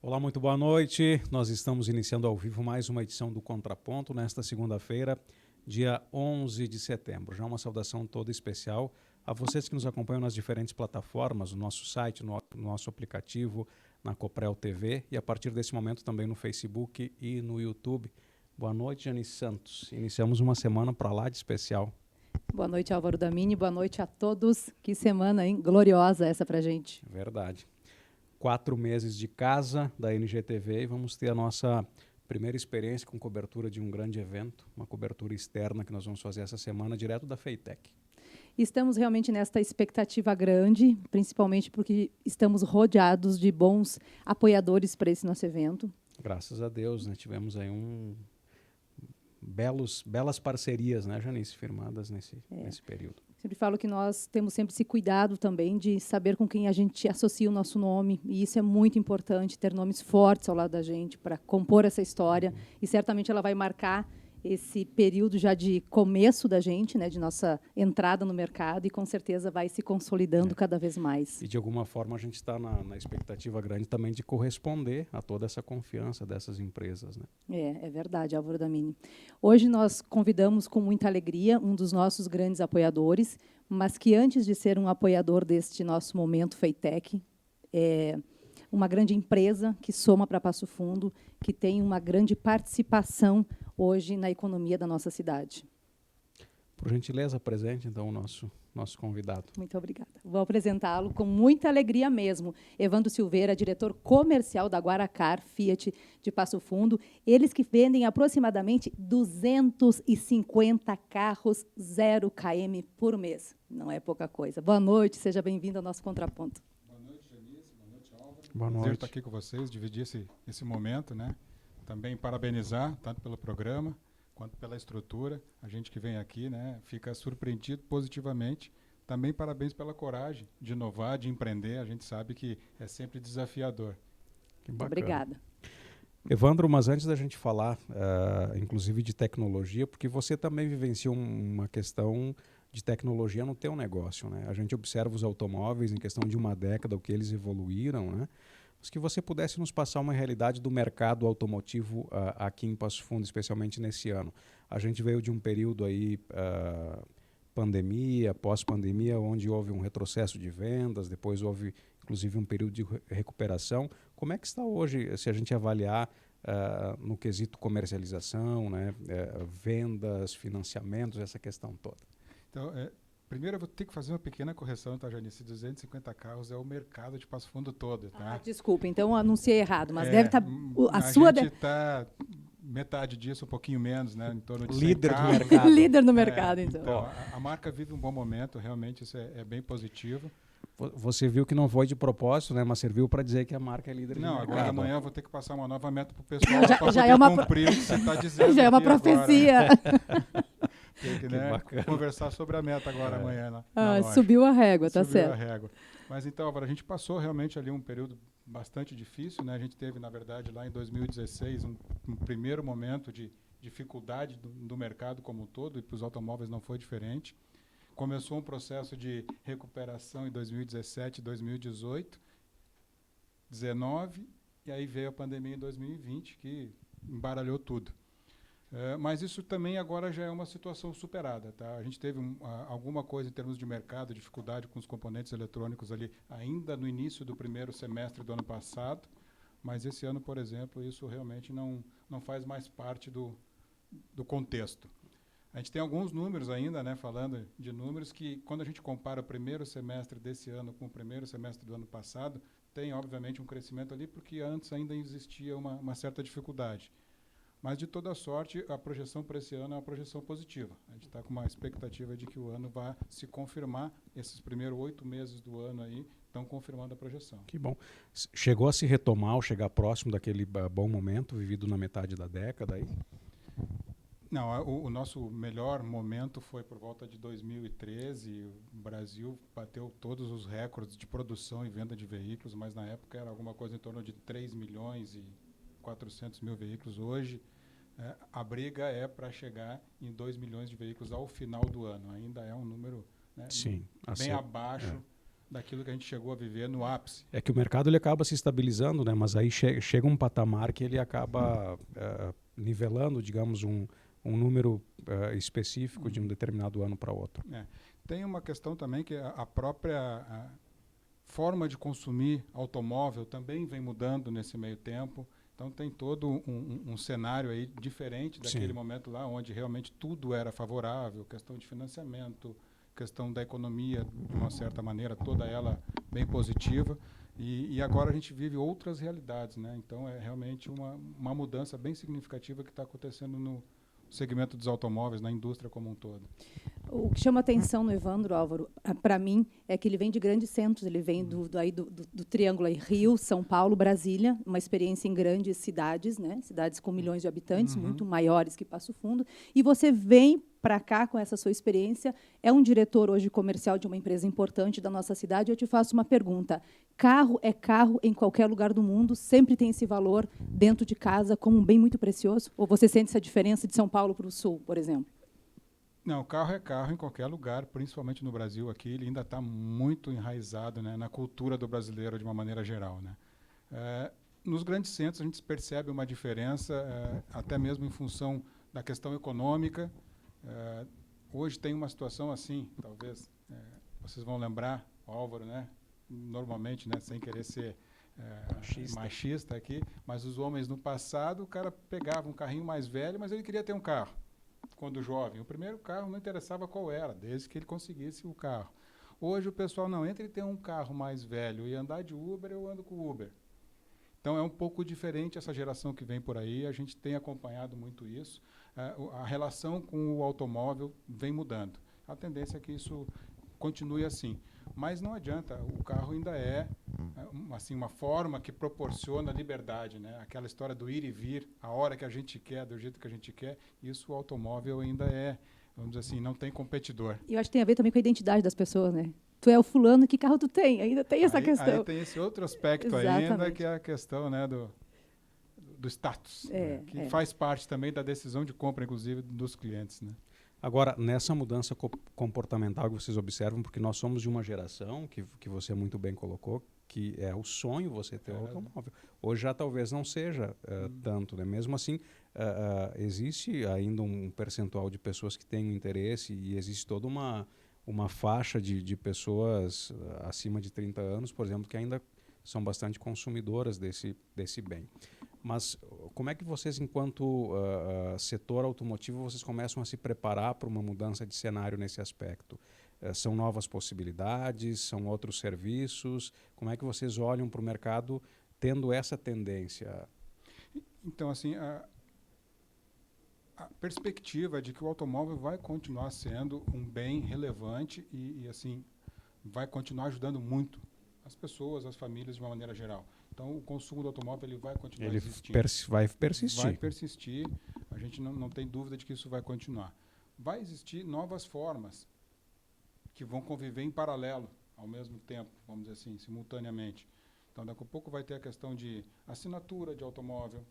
Olá, muito boa noite. Nós estamos iniciando ao vivo mais uma edição do Contraponto nesta segunda-feira, dia 11 de setembro. Já uma saudação toda especial a vocês que nos acompanham nas diferentes plataformas, no nosso site, no nosso aplicativo, na Coprel TV e a partir desse momento também no Facebook e no YouTube. Boa noite, Janice Santos. Iniciamos uma semana para lá de especial. Boa noite, Álvaro Damini. Boa noite a todos. Que semana, hein? Gloriosa essa pra gente. Verdade. 4 meses de casa da NGTV e vamos ter a nossa primeira experiência com cobertura de um grande evento, uma cobertura externa que nós vamos fazer essa semana direto da FEITEC. Estamos realmente nesta expectativa grande, principalmente porque estamos rodeados de bons apoiadores para esse nosso evento. Graças a Deus, né? Tivemos aí belas parcerias, né, Janice, firmadas nesse período. Sempre falo que nós temos sempre esse cuidado também de saber com quem a gente associa o nosso nome, e isso é muito importante, ter nomes fortes ao lado da gente para compor essa história, e certamente ela vai marcar esse período já de começo da gente, né, de nossa entrada no mercado, e com certeza vai se consolidando cada vez mais. E de alguma forma a gente está na expectativa grande também de corresponder a toda essa confiança dessas empresas, né? É verdade, Álvaro Damini. Hoje nós convidamos com muita alegria um dos nossos grandes apoiadores, mas que antes de ser um apoiador deste nosso momento FEITEC, é uma grande empresa que soma para Passo Fundo, que tem uma grande participação hoje na economia da nossa cidade. Por gentileza, apresente então o nosso convidado. Muito obrigada. Vou apresentá-lo com muita alegria mesmo. Evandro Silveira, diretor comercial da Guaracar Fiat de Passo Fundo. Eles que vendem aproximadamente 250 carros 0 km por mês. Não é pouca coisa. Boa noite, seja bem-vindo ao nosso Contraponto. Boa noite, Janice. Boa noite, Álvaro. Boa noite. Prazer estar aqui com vocês, dividir esse momento, né? Também parabenizar, tanto pelo programa quanto pela estrutura. A gente que vem aqui, né, fica surpreendido positivamente. Também parabéns pela coragem de inovar, de empreender. A gente sabe que é sempre desafiador. Que bacana. Obrigada. Evandro, mas antes da gente falar, inclusive de tecnologia, porque você também vivenciou uma questão de tecnologia no teu negócio, né? A gente observa os automóveis em questão de uma década, o que eles evoluíram, né? Mas que você pudesse nos passar uma realidade do mercado automotivo aqui em Passo Fundo, especialmente nesse ano. A gente veio de um período aí, pandemia, pós-pandemia, onde houve um retrocesso de vendas, depois houve inclusive um período de recuperação. Como é que está hoje, se a gente avaliar no quesito comercialização, né, vendas, financiamentos, essa questão toda? Então, primeiro eu vou ter que fazer uma pequena correção, tá, Janice? 250 carros é o mercado de Passo Fundo todo, tá? Desculpa, então eu anunciei errado, mas deve estar... A gente está metade disso, um pouquinho menos, né? Em torno de 100 Líder do carros. mercado. Líder no mercado, então. Então, a marca vive um bom momento, realmente isso é bem positivo. Você viu que não foi de propósito, né? Mas serviu para dizer que a marca é líder Não, de mercado. agora amanhã eu vou ter que passar uma nova meta para o pessoal para já é uma cumprir o que você está dizendo. Já é uma aqui agora. profecia. Tem que, Que né, bacana. conversar sobre a meta agora amanhã. Na loja. Subiu a régua, tá Subiu certo. a régua. Mas então, Álvaro, a gente passou realmente ali um período bastante difícil, né? A gente teve, na verdade, lá em 2016, um primeiro momento de dificuldade do mercado como um todo, e para os automóveis não foi diferente. Começou um processo de recuperação em 2017, 2018, 2019, e aí veio a pandemia em 2020, que embaralhou tudo. Mas isso também agora já é uma situação superada, tá? A gente teve alguma coisa em termos de mercado, dificuldade com os componentes eletrônicos ali ainda no início do primeiro semestre do ano passado, mas esse ano, por exemplo, isso realmente não faz mais parte do contexto. A gente tem alguns números ainda, né, falando de números que, quando a gente compara o primeiro semestre desse ano com o primeiro semestre do ano passado, tem, obviamente, um crescimento ali, porque antes ainda existia uma certa dificuldade. Mas, de toda sorte, a projeção para esse ano é uma projeção positiva. A gente está com uma expectativa de que o ano vá se confirmar. Esses primeiros 8 meses do ano aí estão confirmando a projeção. Que bom. Chegou a se retomar ou chegar próximo daquele bom momento vivido na metade da década aí? Não, o nosso melhor momento foi por volta de 2013. O Brasil bateu todos os recordes de produção e venda de veículos, mas na época era alguma coisa em torno de 3 milhões e 400 mil veículos. Hoje, a briga é para chegar em 2 milhões de veículos ao final do ano. Ainda é um número, né, Sim, bem abaixo daquilo que a gente chegou a viver no ápice. É que o mercado ele acaba se estabilizando, né? Mas aí chega um patamar que ele acaba nivelando, digamos, um número específico de um determinado ano para outro. Tem uma questão também que a própria forma de consumir automóvel também vem mudando nesse meio tempo. Então tem todo um cenário aí diferente daquele momento lá, onde realmente tudo era favorável, questão de financiamento, questão da economia, de uma certa maneira, toda ela bem positiva. E agora a gente vive outras realidades, né? Então é realmente uma mudança bem significativa que está acontecendo no segmento dos automóveis, na indústria como um todo. O que chama atenção no Evandro, Álvaro, para mim, é que ele vem de grandes centros, ele vem do Triângulo aí, Rio, São Paulo, Brasília, uma experiência em grandes cidades, né? Cidades com milhões de habitantes, muito maiores que Passo Fundo, e você vem para cá com essa sua experiência, é um diretor hoje comercial de uma empresa importante da nossa cidade. Eu te faço uma pergunta: carro é carro em qualquer lugar do mundo, sempre tem esse valor dentro de casa como um bem muito precioso? Ou você sente essa diferença de São Paulo para o Sul, por exemplo? Não, carro é carro em qualquer lugar, principalmente no Brasil aqui, ele ainda está muito enraizado, né, na cultura do brasileiro de uma maneira geral, né. Nos grandes centros a gente percebe uma diferença, até mesmo em função da questão econômica. Hoje tem uma situação assim, talvez vocês vão lembrar, Álvaro, né, normalmente, né, sem querer ser machista aqui, mas os homens no passado, o cara pegava um carrinho mais velho, mas ele queria ter um carro. Quando jovem, o primeiro carro não interessava qual era, desde que ele conseguisse o carro. Hoje o pessoal não, entre ter um carro mais velho e andar de Uber, eu ando com Uber. Então é um pouco diferente essa geração que vem por aí, a gente tem acompanhado muito isso. A relação com o automóvel vem mudando. A tendência é que isso continue assim. Mas não adianta, o carro ainda é assim, uma forma que proporciona liberdade, né? Aquela história do ir e vir, a hora que a gente quer, do jeito que a gente quer, isso o automóvel ainda é, vamos dizer assim, não tem competidor. E eu acho que tem a ver também com a identidade das pessoas, né? Tu é o fulano, que carro tu tem? Ainda tem essa questão. Aí tem esse outro aspecto ainda, que é a questão, né, do status, né? Que faz parte também da decisão de compra, inclusive, dos clientes, né? Agora, nessa mudança comportamental que vocês observam, porque nós somos de uma geração, que você muito bem colocou, que é o sonho você ter um automóvel. Hoje já talvez não seja tanto, né? Mesmo assim, existe ainda um percentual de pessoas que têm interesse e existe toda uma faixa de pessoas acima de 30 anos, por exemplo, que ainda são bastante consumidoras desse bem. Mas como é que vocês, enquanto setor automotivo, vocês começam a se preparar para uma mudança de cenário nesse aspecto? São novas possibilidades? São outros serviços? Como é que vocês olham para o mercado tendo essa tendência? Então, assim, a perspectiva é de que o automóvel vai continuar sendo um bem relevante e assim, vai continuar ajudando muito as pessoas, as famílias de uma maneira geral. Então, o consumo do automóvel ele vai continuar existindo. Vai persistir. Vai persistir. A gente não tem dúvida de que isso vai continuar. Vai existir novas formas que vão conviver em paralelo, ao mesmo tempo, vamos dizer assim, simultaneamente. Então, daqui a pouco vai ter a questão de assinatura de automóvel,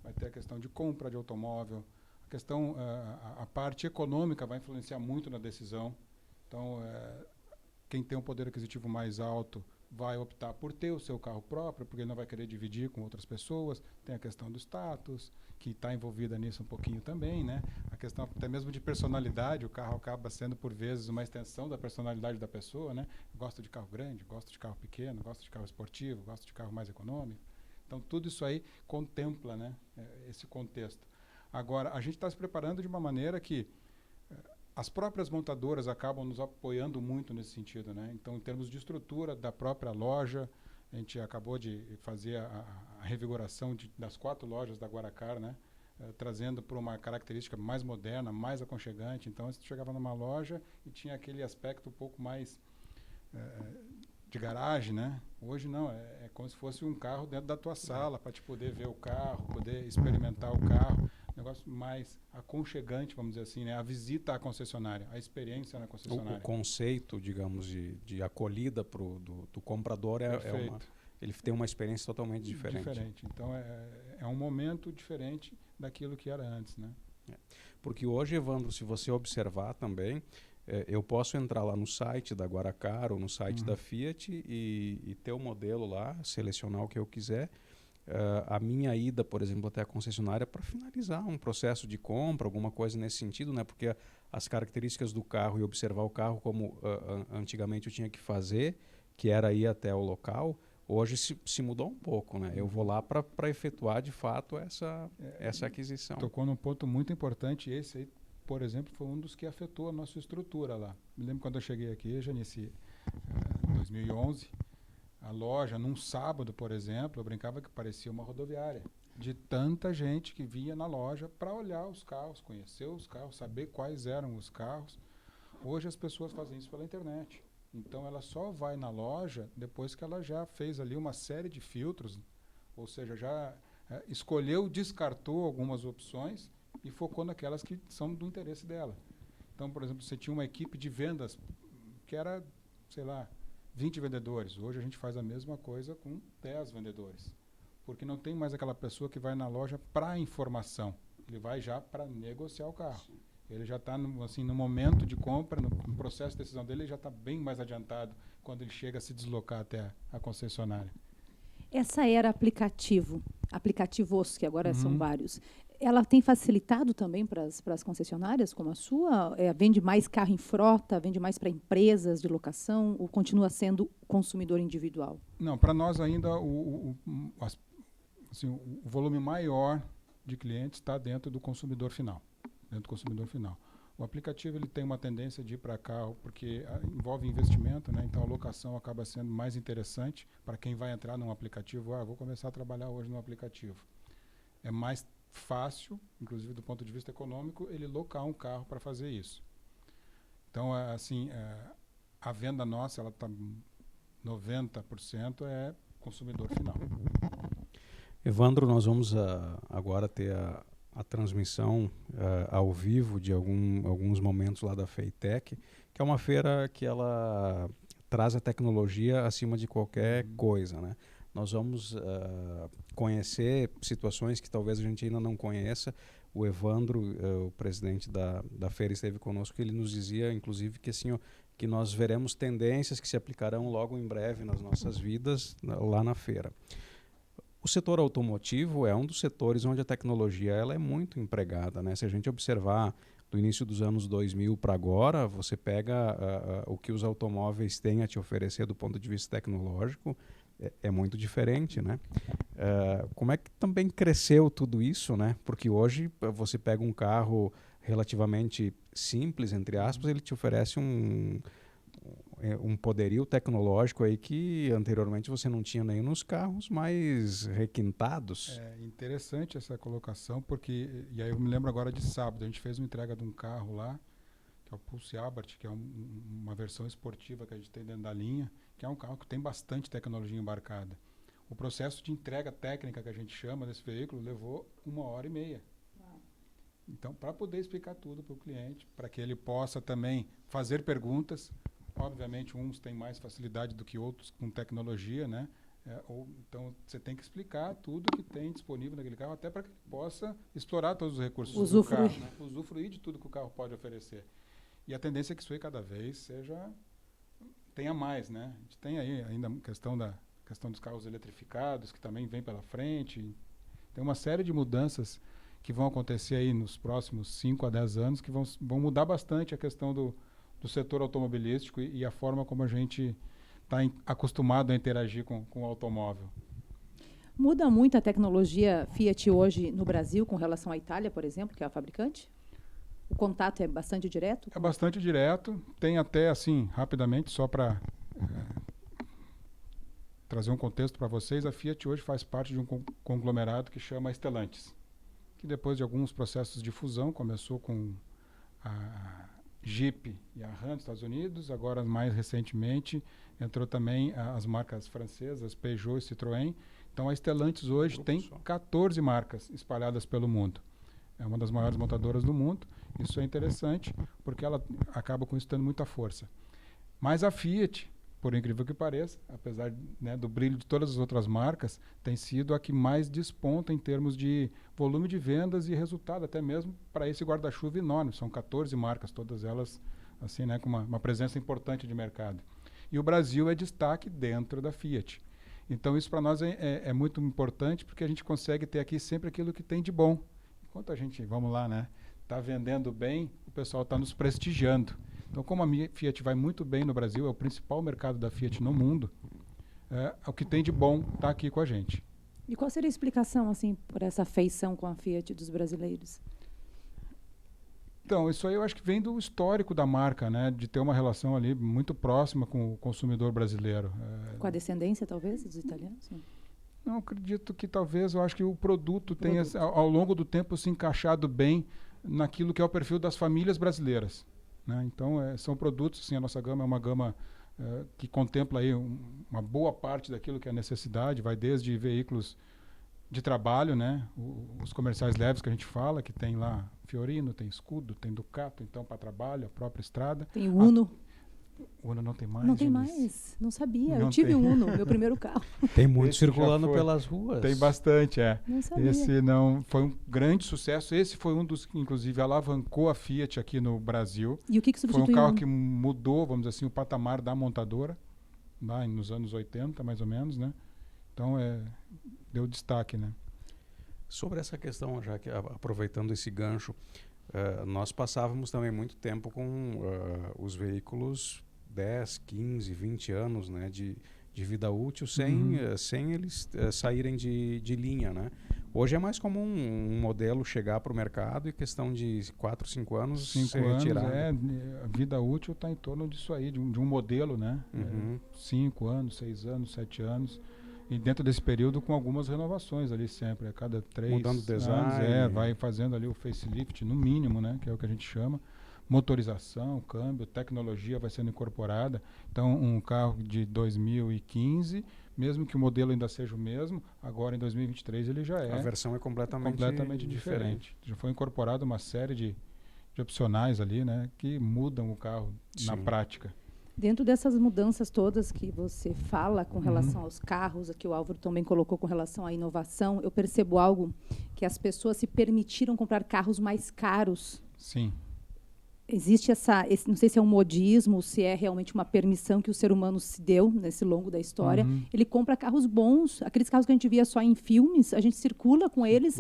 vai ter a questão de compra de automóvel, a parte econômica vai influenciar muito na decisão. Então, quem tem um poder aquisitivo mais alto vai optar por ter o seu carro próprio, porque não vai querer dividir com outras pessoas. Tem a questão do status, que está envolvida nisso um pouquinho também, né? A questão até mesmo de personalidade, o carro acaba sendo, por vezes, uma extensão da personalidade da pessoa, né? Gosto de carro grande, gosto de carro pequeno, gosto de carro esportivo, gosto de carro mais econômico. Então, tudo isso aí contempla, né, esse contexto. Agora, a gente está se preparando de uma maneira que as próprias montadoras acabam nos apoiando muito nesse sentido, né? Então, em termos de estrutura da própria loja, a gente acabou de fazer a revigoração das 4 lojas da Guaracar, né? Trazendo para uma característica mais moderna, mais aconchegante. Então, você chegava numa loja e tinha aquele aspecto um pouco mais de garagem, né? Hoje não, é como se fosse um carro dentro da tua sala, para te poder ver o carro, poder experimentar o carro. Negócio mais aconchegante, vamos dizer assim, né? A visita à concessionária, a experiência na concessionária. O conceito, digamos, de acolhida do comprador ele tem uma experiência totalmente diferente. Então, é um momento diferente daquilo que era antes, né? Porque hoje, Evandro, se você observar também, eu posso entrar lá no site da Guaracar ou no site da Fiat e ter o modelo lá, selecionar o que eu quiser. A minha ida, por exemplo, até a concessionária para finalizar um processo de compra, alguma coisa nesse sentido, né? Porque as características do carro e observar o carro como antigamente eu tinha que fazer, que era ir até o local, hoje se mudou um pouco, né? Eu vou lá para efetuar de fato essa aquisição. Tocou num ponto muito importante. Esse aí, por exemplo, foi um dos que afetou a nossa estrutura lá. Me lembro quando eu cheguei aqui, Janice, em 2011, a loja, num sábado, por exemplo, eu brincava que parecia uma rodoviária, de tanta gente que vinha na loja para olhar os carros, conhecer os carros, saber quais eram os carros. Hoje as pessoas fazem isso pela internet. Então ela só vai na loja depois que ela já fez ali uma série de filtros, ou seja, já escolheu, descartou algumas opções e focou naquelas que são do interesse dela. Então, por exemplo, você tinha uma equipe de vendas que era, sei lá, 20 vendedores. Hoje a gente faz a mesma coisa com 10 vendedores. Porque não tem mais aquela pessoa que vai na loja para informação. Ele vai já para negociar o carro. Ele já está assim, no momento de compra, no processo de decisão dele, ele já está bem mais adiantado quando ele chega a se deslocar até a concessionária. Essa era aplicativos, que agora são vários, ela tem facilitado também para as concessionárias como a sua? Vende mais carro em frota, vende mais para empresas de locação, ou continua sendo consumidor individual? Não, para nós ainda o volume maior de clientes está dentro do consumidor final. O aplicativo ele tem uma tendência de ir para carro porque envolve investimento, né? Então a locação acaba sendo mais interessante para quem vai entrar num aplicativo. Vou começar a trabalhar hoje no aplicativo. É mais fácil, inclusive do ponto de vista econômico, ele locar um carro para fazer isso. Então, a venda nossa, ela está 90% é consumidor final. Evandro, nós vamos agora ter a transmissão ao vivo de alguns momentos lá da FEITEC, que é uma feira que ela traz a tecnologia acima de qualquer coisa, né? Nós vamos conhecer situações que talvez a gente ainda não conheça. O Evandro, o presidente da feira, esteve conosco, ele nos dizia, inclusive, que assim, que nós veremos tendências que se aplicarão logo em breve nas nossas vidas lá na feira. O setor automotivo é um dos setores onde a tecnologia ela é muito empregada, né? Se a gente observar do início dos anos 2000 para agora, você pega o que os automóveis têm a te oferecer do ponto de vista tecnológico, é muito diferente, né? Como é que também cresceu tudo isso, né? Porque hoje você pega um carro relativamente simples, entre aspas, ele te oferece um poderio tecnológico aí que anteriormente você não tinha nem nos carros mais requintados. É interessante essa colocação, porque, e aí eu me lembro agora de sábado, a gente fez uma entrega de um carro lá, que é o Pulse Abarth, que é uma versão esportiva que a gente tem dentro da linha, que é um carro que tem bastante tecnologia embarcada. O processo de entrega técnica que a gente chama desse veículo levou 1h30. Então, para poder explicar tudo para o cliente, para que ele possa também fazer perguntas. Obviamente, uns têm mais facilidade do que outros com tecnologia, né? Então, você tem que explicar tudo que tem disponível naquele carro, até para que ele possa explorar todos os recursos do carro, né? Usufruir de tudo que o carro pode oferecer. E a tendência é que isso aí cada vez tenha mais, né? A gente tem aí ainda a questão dos carros eletrificados, que também vem pela frente. Tem uma série de mudanças que vão acontecer aí nos próximos 5 a 10 anos, que vão mudar bastante a questão do setor automobilístico e a forma como a gente está acostumado a interagir com o automóvel. Muda muito a tecnologia Fiat hoje no Brasil com relação à Itália, por exemplo, que é a fabricante? O contato é bastante direto? É bastante direto. Tem até, assim, rapidamente, só para trazer um contexto para vocês, a Fiat hoje faz parte de um conglomerado que chama Stellantis, que depois de alguns processos de fusão, começou com a Jeep e a Ram dos Estados Unidos, agora mais recentemente entrou também as marcas francesas, Peugeot e Citroën. Então a Stellantis hoje tem 14 marcas espalhadas pelo mundo. É uma das maiores montadoras do mundo. Isso é interessante porque ela acaba com isso tendo muita força. Mas a Fiat, por incrível que pareça, apesar, né, do brilho de todas as outras marcas, tem sido a que mais desponta em termos de volume de vendas e resultado, até mesmo para esse guarda-chuva enorme. São 14 marcas, todas elas assim, né, com uma presença importante de mercado. E o Brasil é destaque dentro da Fiat. Então, isso para nós é muito importante, porque a gente consegue ter aqui sempre aquilo que tem de bom. Enquanto a gente, vamos lá, né, está vendendo bem, o pessoal está nos prestigiando. Então, como a Fiat vai muito bem no Brasil, é o principal mercado da Fiat no mundo, o que tem de bom está aqui com a gente. E qual seria a explicação, assim, por essa afeição com a Fiat dos brasileiros? Então, isso aí eu acho que vem do histórico da marca, né? De ter uma relação ali muito próxima com o consumidor brasileiro. Com a descendência, talvez, dos italianos? Não, acredito que talvez, eu acho que o produto tenha, ao longo do tempo, se encaixado bem naquilo que é o perfil das famílias brasileiras, né? Então, são produtos, assim, a nossa gama é uma gama que contempla aí uma boa parte daquilo que é a necessidade, vai desde veículos de trabalho, né? Os comerciais leves que a gente fala, que tem lá Fiorino, tem Scudo, tem Ducato, então para trabalho, a própria estrada. Tem o Uno. O Uno não tem mais. Não tem Janice. mais, não sabia. Não eu tive tem. um Uno, meu primeiro carro. Tem muito Esse já circulando foi. pelas ruas. Tem bastante, Não sabia. Esse não foi um grande sucesso. Esse foi um dos que, inclusive, alavancou a Fiat aqui no Brasil. E o que Foi substituiu? um carro que mudou, vamos dizer assim, o patamar da montadora, lá nos anos 80, mais ou menos, né? Então, deu destaque, né? Sobre essa questão, já que aproveitando esse gancho, nós passávamos também muito tempo com os veículos 10, 15, 20 anos, né, de vida útil sem eles saírem de linha, né? Hoje é mais comum um modelo chegar para o mercado e questão de 4, 5 anos 5 ser anos, retirado. a vida útil está em torno disso aí, de um modelo, né? Uhum. 5 anos, 6 anos, 7 anos. E dentro desse período com algumas renovações ali sempre, a cada 3 Mudando o design. anos, vai fazendo ali o facelift no mínimo, né? Que é o que a gente chama. Motorização, câmbio, tecnologia vai sendo incorporada. Então, um carro de 2015, mesmo que o modelo ainda seja o mesmo, agora em 2023 ele já A versão é completamente diferente. Já foi incorporada uma série de opcionais ali, né? Que mudam o carro na Sim. prática. Dentro dessas mudanças todas que você fala com relação aos carros, que o Álvaro também colocou com relação à inovação, eu percebo algo que as pessoas se permitiram comprar carros mais caros. Sim. Existe não sei se é um modismo, se é realmente uma permissão que o ser humano se deu nesse longo da história. Ele compra carros bons, aqueles carros que a gente via só em filmes, a gente circula com eles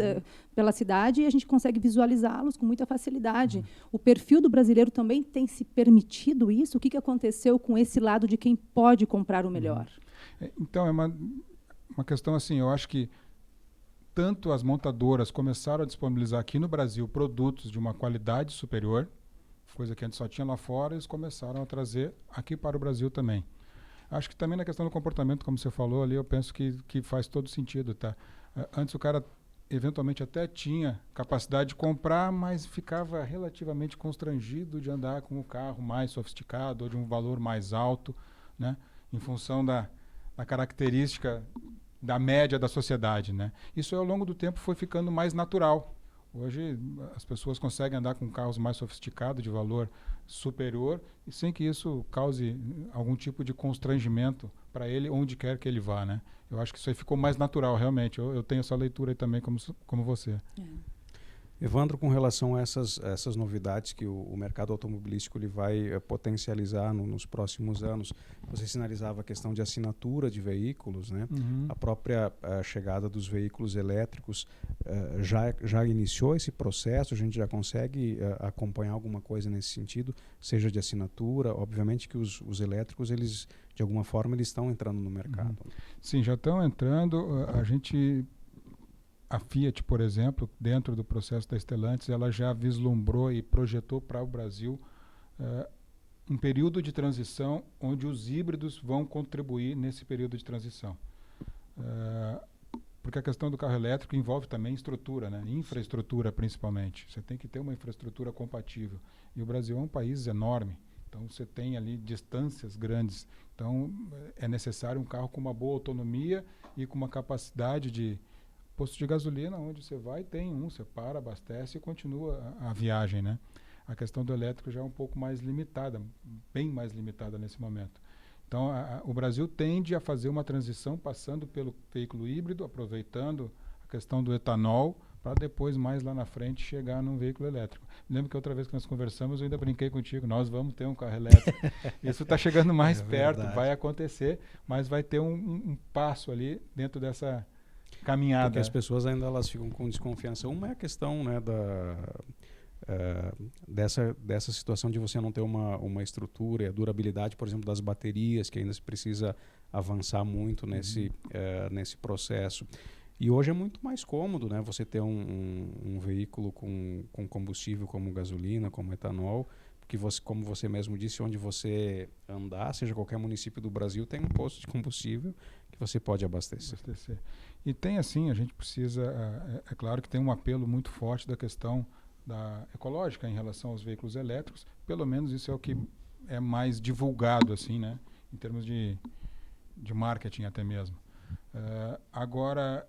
pela cidade e a gente consegue visualizá-los com muita facilidade. O perfil do brasileiro também tem se permitido isso? O que aconteceu com esse lado de quem pode comprar o melhor? Então, é uma questão assim, eu acho que tanto as montadoras começaram a disponibilizar aqui no Brasil produtos de uma qualidade superior, coisa que a gente só tinha lá fora, eles começaram a trazer aqui para o Brasil também. Acho que também na questão do comportamento, como você falou ali, eu penso que faz todo sentido, tá? Antes o cara eventualmente até tinha capacidade de comprar, mas ficava relativamente constrangido de andar com o carro mais sofisticado ou de um valor mais alto, né? Em função da característica da média da sociedade, né? Isso ao longo do tempo foi ficando mais natural. Hoje as pessoas conseguem andar com carros mais sofisticados, de valor superior, e sem que isso cause algum tipo de constrangimento para ele, onde quer que ele vá, né? Eu acho que isso aí ficou mais natural, realmente. Eu tenho essa leitura aí também, como você. Evandro, com relação a essas novidades que o mercado automobilístico ele vai potencializar nos próximos anos, você sinalizava a questão de assinatura de veículos, né? A própria chegada dos veículos elétricos já iniciou esse processo, a gente já consegue acompanhar alguma coisa nesse sentido, seja de assinatura, obviamente que os elétricos, eles de alguma forma eles estão entrando no mercado. Sim, já estão entrando, a Fiat, por exemplo, dentro do processo da Stellantis, ela já vislumbrou e projetou para o Brasil um período de transição onde os híbridos vão contribuir nesse período de transição. Porque a questão do carro elétrico envolve também estrutura, né? Infraestrutura principalmente. Você tem que ter uma infraestrutura compatível. E o Brasil é um país enorme, então você tem ali distâncias grandes. Então é necessário um carro com uma boa autonomia e com uma capacidade de posto de gasolina, onde você vai, tem você para, abastece e continua a viagem, né? A questão do elétrico já é um pouco mais limitada, bem mais limitada nesse momento. Então, o Brasil tende a fazer uma transição passando pelo veículo híbrido, aproveitando a questão do etanol para depois, mais lá na frente, chegar num veículo elétrico. Lembro que outra vez que nós conversamos, eu ainda brinquei contigo, nós vamos ter um carro elétrico. Isso está chegando mais perto, verdade. vai acontecer, mas vai ter um passo ali dentro dessa caminhada. Porque as pessoas ainda elas ficam com desconfiança. Uma é a questão, né, dessa situação de você não ter uma estrutura e a durabilidade, por exemplo, das baterias, que ainda se precisa avançar muito nesse processo. E hoje é muito mais cômodo, né, você ter um veículo com combustível como gasolina, como etanol, porque você, como você mesmo disse, onde você andar, seja qualquer município do Brasil, tem um posto de combustível que você pode abastecer. E tem assim, a gente precisa, é claro que tem um apelo muito forte da questão da ecológica em relação aos veículos elétricos, pelo menos isso é o que é mais divulgado, assim, né, em termos de marketing até mesmo. Agora,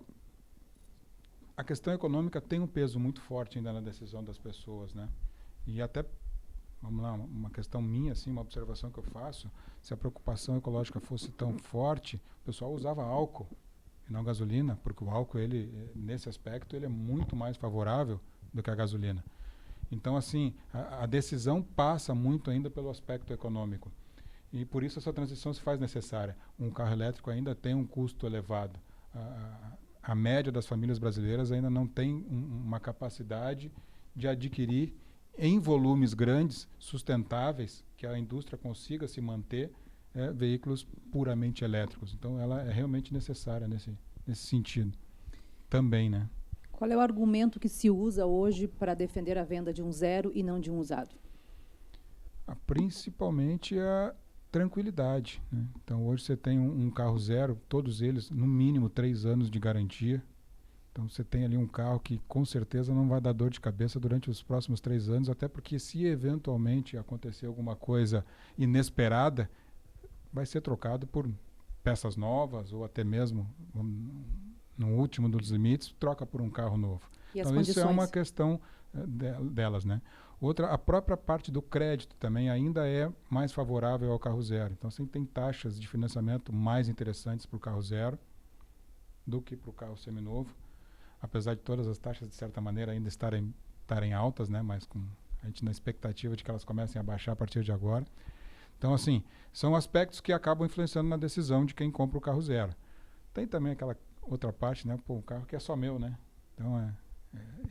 a questão econômica tem um peso muito forte ainda na decisão das pessoas, né? E até, vamos lá, uma questão minha, assim, uma observação que eu faço, se a preocupação ecológica fosse tão forte, o pessoal usava álcool e não gasolina, porque o álcool, ele, nesse aspecto, ele é muito mais favorável do que a gasolina. Então, assim, a decisão passa muito ainda pelo aspecto econômico. E por isso essa transição se faz necessária. Um carro elétrico ainda tem um custo elevado. A média das famílias brasileiras ainda não tem uma capacidade de adquirir em volumes grandes, sustentáveis, que a indústria consiga se manter, veículos puramente elétricos. Então ela é realmente necessária nesse sentido também, né? Qual é o argumento que se usa hoje para defender a venda de um zero e não de um usado? Principalmente a tranquilidade, né? Então hoje você tem um carro zero, todos eles no mínimo 3 anos de garantia. Então você tem ali um carro que com certeza não vai dar dor de cabeça durante os próximos 3 anos, até porque se eventualmente acontecer alguma coisa inesperada, vai ser trocado por peças novas ou até mesmo, no último dos limites, troca por um carro novo. E as então condições? Isso é uma questão delas, né? Outra, a própria parte do crédito também ainda é mais favorável ao carro zero. Então você tem taxas de financiamento mais interessantes para o carro zero do que para o carro seminovo. Apesar de todas as taxas, de certa maneira, ainda estarem altas, né? Mas com a gente na expectativa de que elas comecem a baixar a partir de agora. Então, assim, são aspectos que acabam influenciando na decisão de quem compra o carro zero. Tem também aquela outra parte, né? Pô, um carro que é só meu, né? Então,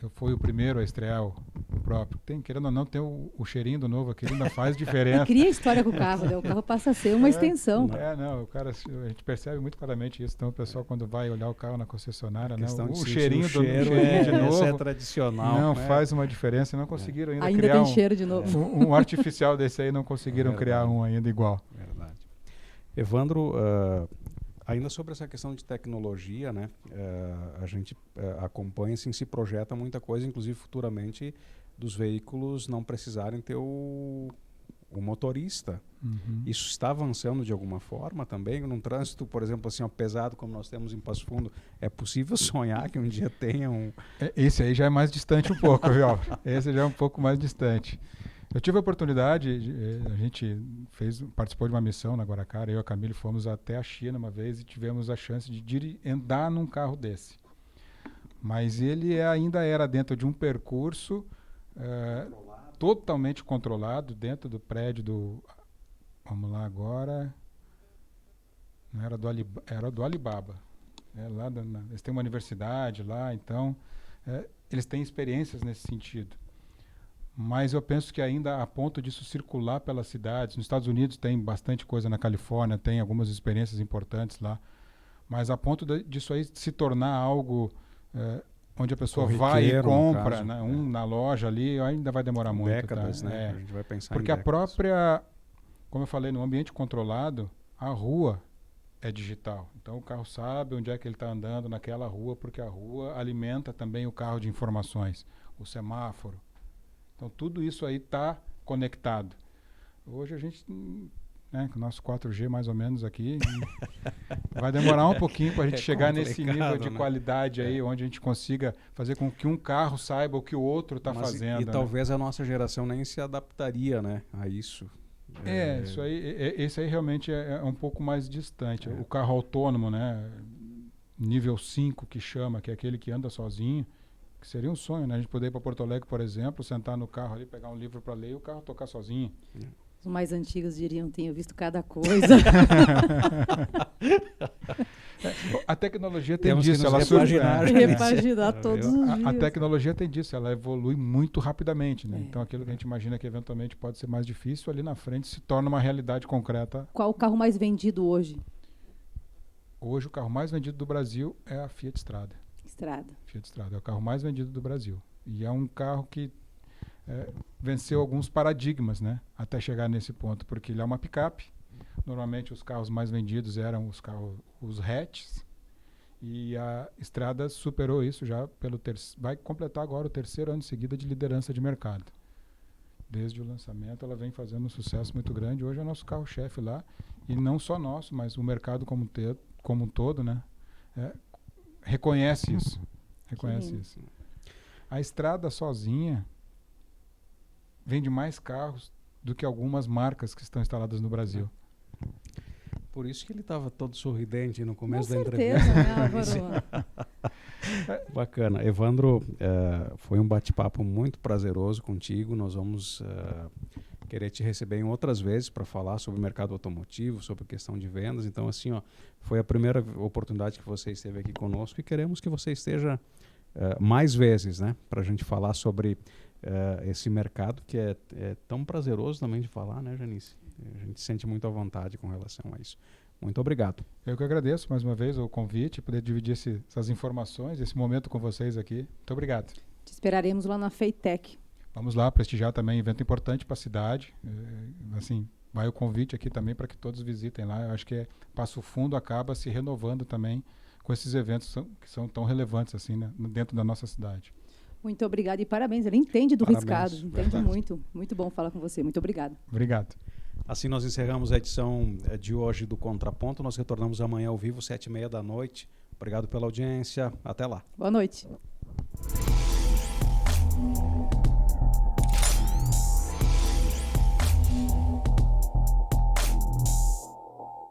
eu fui o primeiro a estrear o próprio. Querendo ou não, tem o cheirinho do novo aqui, ainda faz diferença. E cria história com o carro, né? O carro passa a ser uma extensão. O cara, a gente percebe muito claramente isso. Então, o pessoal, quando vai olhar o carro na concessionária, né? O cheirinho de novo. Essa é tradicional. Não faz uma diferença. Não conseguiram ainda criar tem cheiro de novo. Um artificial desse aí, não conseguiram criar um ainda igual. Verdade. Evandro, ainda sobre essa questão de tecnologia, né? A gente acompanha, assim, se projeta muita coisa, inclusive futuramente, dos veículos não precisarem ter o motorista. Uhum. Isso está avançando de alguma forma também? Num trânsito, por exemplo, assim, pesado como nós temos em Passo Fundo, é possível sonhar que um dia tenha um... Esse aí já é mais distante um pouco, viu? Esse já é um pouco mais distante. Eu tive a oportunidade, a gente participou de uma missão na Guaracara, eu e a Camille fomos até a China uma vez e tivemos a chance de andar num carro desse. Mas ele ainda era dentro de um percurso totalmente controlado, dentro do prédio do... Vamos lá agora... Não era era do Alibaba. Eles têm uma universidade lá, então eles têm experiências nesse sentido. Mas eu penso que ainda a ponto disso circular pelas cidades, nos Estados Unidos tem bastante coisa, na Califórnia tem algumas experiências importantes lá, mas a ponto disso aí se tornar algo onde a pessoa vai e compra, né, na loja ali, ainda vai demorar muito. Décadas, tá? Né? A gente vai pensar porque em a própria, como eu falei, no ambiente controlado, a rua é digital. Então o carro sabe onde é que ele está andando naquela rua, porque a rua alimenta também o carro de informações, o semáforo. Então, tudo isso aí está conectado. Hoje a gente, né, com o nosso 4G mais ou menos aqui, vai demorar um pouquinho para a gente chegar nesse nível de qualidade aí, onde a gente consiga fazer com que um carro saiba o que o outro está fazendo. E talvez a nossa geração nem se adaptaria, né, a isso. Isso aí, esse aí realmente é um pouco mais distante. O carro autônomo, né, nível 5 que chama, que é aquele que anda sozinho, que seria um sonho, né? A gente poder ir para Porto Alegre, por exemplo, sentar no carro ali, pegar um livro para ler e o carro tocar sozinho. Os mais antigos diriam, tenho visto cada coisa. A tecnologia tem Temos que disso, nos ela repaginar. Repaginar todos os A dias. tecnologia tem disso, ela evolui muito rapidamente, né? É. Então aquilo que a gente imagina que eventualmente pode ser mais difícil, ali na frente se torna uma realidade concreta. Qual o carro mais vendido hoje? Hoje o carro mais vendido do Brasil é a Fiat Strada. Estrada. Fiat Strada é o carro mais vendido do Brasil. E é um carro que venceu alguns paradigmas, né? Até chegar nesse ponto, porque ele é uma picape. Normalmente os carros mais vendidos eram os hatches. E a Strada superou isso já vai completar agora o 3º ano de seguida de liderança de mercado. Desde o lançamento ela vem fazendo um sucesso muito grande. Hoje é o nosso carro-chefe lá. E não só nosso, mas o mercado como um todo, né? Reconhece isso. Reconhece isso. A Strada sozinha vende mais carros do que algumas marcas que estão instaladas no Brasil. Por isso que ele estava todo sorridente no começo Com da certeza, entrevista. né, Álvaro? Bacana. Evandro, foi um bate-papo muito prazeroso contigo. Nós vamos querer te receber em outras vezes para falar sobre o mercado automotivo, sobre a questão de vendas. Então, assim, foi a primeira oportunidade que você esteve aqui conosco e queremos que você esteja mais vezes, né, para a gente falar sobre esse mercado que é tão prazeroso também de falar, né, Janice? A gente sente muito à vontade com relação a isso. Muito obrigado. Eu que agradeço mais uma vez o convite, poder dividir essas informações, esse momento com vocês aqui. Muito obrigado. Te esperaremos lá na Feitec. Vamos lá prestigiar também, evento importante para a cidade. Assim, vai o convite aqui também para que todos visitem lá. Eu acho que Passo Fundo acaba se renovando também com esses eventos que são tão relevantes assim, né, dentro da nossa cidade. Muito obrigada e parabéns. Ele entende do Parabéns, riscado, entende verdade. muito. Muito bom falar com você. Muito obrigada. Obrigado. Assim nós encerramos a edição de hoje do Contraponto. Nós retornamos amanhã ao vivo, 7h30 da noite. Obrigado pela audiência. Até lá. Boa noite.